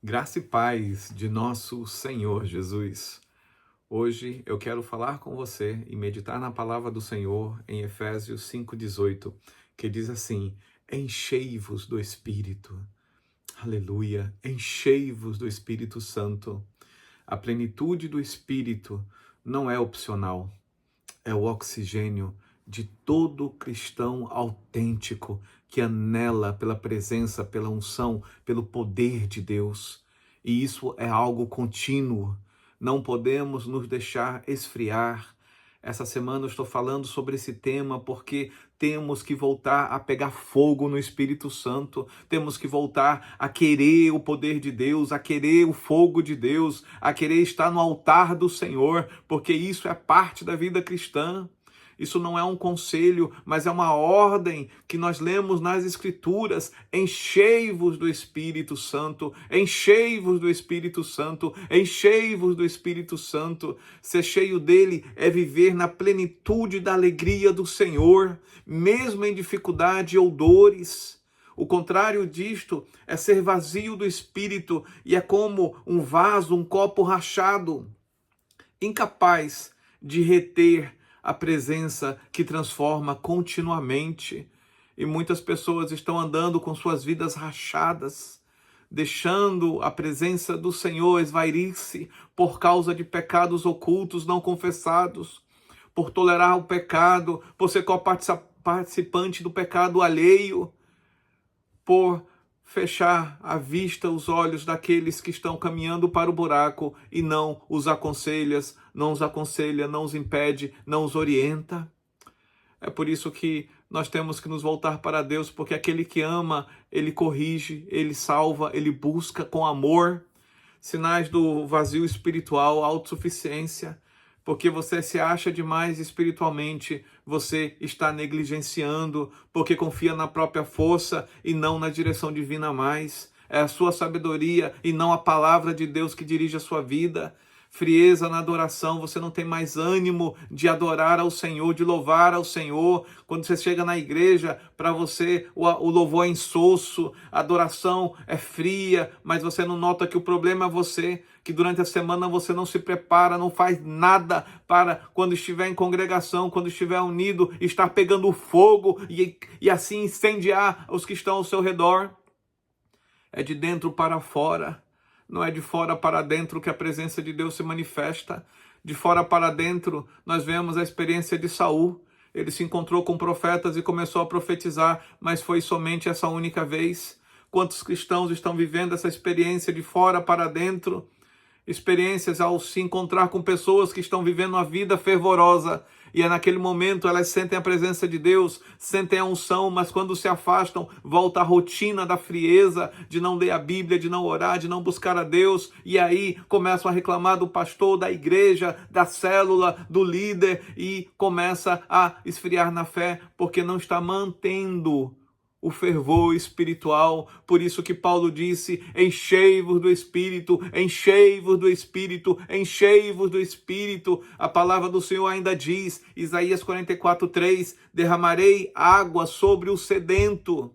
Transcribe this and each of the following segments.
Graça e paz de nosso Senhor Jesus. Hoje eu quero falar com você e meditar na palavra do Senhor em Efésios 5,18, que diz assim: enchei-vos do Espírito. Aleluia! Enchei-vos do Espírito Santo. A plenitude do Espírito não é opcional, é o oxigênio de todo cristão autêntico que anela pela presença, pela unção, pelo poder de Deus. E isso é algo contínuo. Não podemos nos deixar esfriar. Essa semana eu estou falando sobre esse tema porque temos que voltar a pegar fogo no Espírito Santo, temos que voltar a querer o poder de Deus, a querer o fogo de Deus, a querer estar no altar do Senhor, porque isso é parte da vida cristã. Isso não é um conselho, mas é uma ordem que nós lemos nas Escrituras. Enchei-vos do Espírito Santo, enchei-vos do Espírito Santo, enchei-vos do Espírito Santo. Ser cheio dele é viver na plenitude da alegria do Senhor, mesmo em dificuldade ou dores. O contrário disto é ser vazio do Espírito e é como um vaso, um copo rachado, incapaz de reter a presença que transforma continuamente. E muitas pessoas estão andando com suas vidas rachadas, deixando a presença do Senhor esvairir-se por causa de pecados ocultos não confessados, por tolerar o pecado, por ser participante do pecado alheio, por fechar a vista, os olhos daqueles que estão caminhando para o buraco e não os aconselha, não os impede, não os orienta. É por isso que nós temos que nos voltar para Deus, porque aquele que ama, ele corrige, ele salva, ele busca com amor. Sinais do vazio espiritual, autossuficiência. Porque você se acha demais espiritualmente, você está negligenciando, porque confia na própria força e não na direção divina mais. É a sua sabedoria e não a palavra de Deus que dirige a sua vida. Frieza na adoração, você não tem mais ânimo de adorar ao Senhor, de louvar ao Senhor. Quando você chega na igreja, para você o louvor é insosso, a adoração é fria, mas você não nota que o problema é você, que durante a semana você não se prepara, não faz nada para quando estiver em congregação, quando estiver unido, estar pegando fogo e assim incendiar os que estão ao seu redor. É de dentro para fora. Não é de fora para dentro que a presença de Deus se manifesta. De fora para dentro, nós vemos a experiência de Saul. Ele se encontrou com profetas e começou a profetizar, mas foi somente essa única vez. Quantos cristãos estão vivendo essa experiência de fora para dentro? Experiências ao se encontrar com pessoas que estão vivendo uma vida fervorosa, e é naquele momento elas sentem a presença de Deus, sentem a unção, mas quando se afastam, volta a rotina da frieza, de não ler a Bíblia, de não orar, de não buscar a Deus, e aí começam a reclamar do pastor, da igreja, da célula, do líder, e começa a esfriar na fé, porque não está mantendo o fervor espiritual. Por isso que Paulo disse: enchei-vos do Espírito, enchei-vos do Espírito, enchei-vos do Espírito. A palavra do Senhor ainda diz, Isaías 44:3, derramarei água sobre o sedento.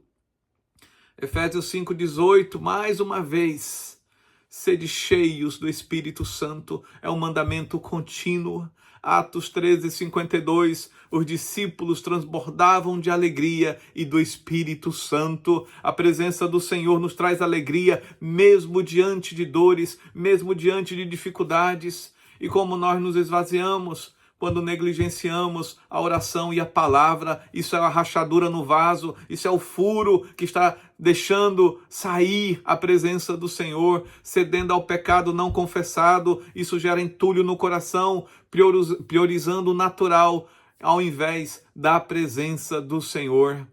Efésios 5:18, mais uma vez, sede cheios do Espírito Santo, é um mandamento contínuo. Atos 13:52, os discípulos transbordavam de alegria e do Espírito Santo. A presença do Senhor nos traz alegria, mesmo diante de dores, mesmo diante de dificuldades. E como nós nos esvaziamos quando negligenciamos a oração e a palavra, isso é a rachadura no vaso, isso é o furo que está deixando sair a presença do Senhor, cedendo ao pecado não confessado. Isso gera entulho no coração, priorizando o natural ao invés da presença do Senhor.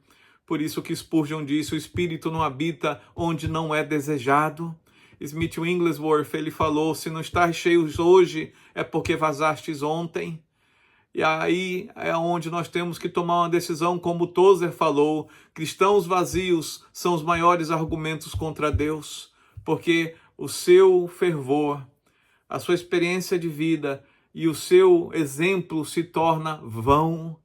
Por isso que Spurgeon disse: o Espírito não habita onde não é desejado. Smith Wigglesworth, ele falou: se não estás cheios hoje, é porque vazastes ontem. E aí é onde nós temos que tomar uma decisão, como Tozer falou: cristãos vazios são os maiores argumentos contra Deus, porque o seu fervor, a sua experiência de vida e o seu exemplo se torna vão.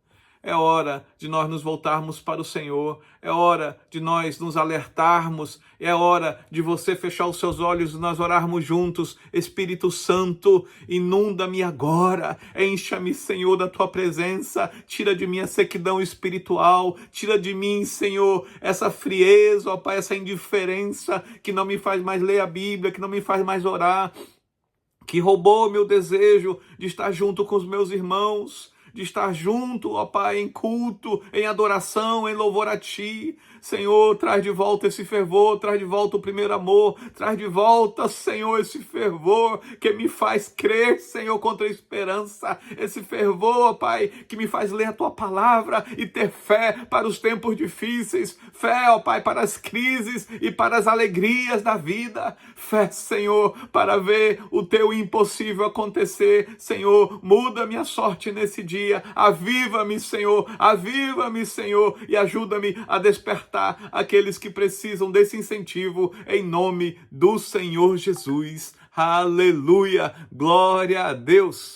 É hora de nós nos voltarmos para o Senhor. É hora de nós nos alertarmos. É hora de você fechar os seus olhos e nós orarmos juntos. Espírito Santo, inunda-me agora. Encha-me, Senhor, da tua presença. Tira de mim a sequidão espiritual. Tira de mim, Senhor, essa frieza, ó Pai, essa indiferença que não me faz mais ler a Bíblia, que não me faz mais orar, que roubou meu desejo de estar junto com os meus irmãos, de estar junto, ó Pai, em culto, em adoração, em louvor a Ti. Senhor, traz de volta esse fervor, traz de volta o primeiro amor, traz de volta, Senhor, esse fervor que me faz crer, Senhor, contra a esperança, esse fervor, ó Pai, que me faz ler a Tua palavra e ter fé para os tempos difíceis, fé, ó Pai, para as crises e para as alegrias da vida, fé, Senhor, para ver o Teu impossível acontecer. Senhor, muda minha sorte nesse dia, aviva-me, Senhor, e ajuda-me a despertar aqueles que precisam desse incentivo, em nome do Senhor Jesus. Aleluia, glória a Deus.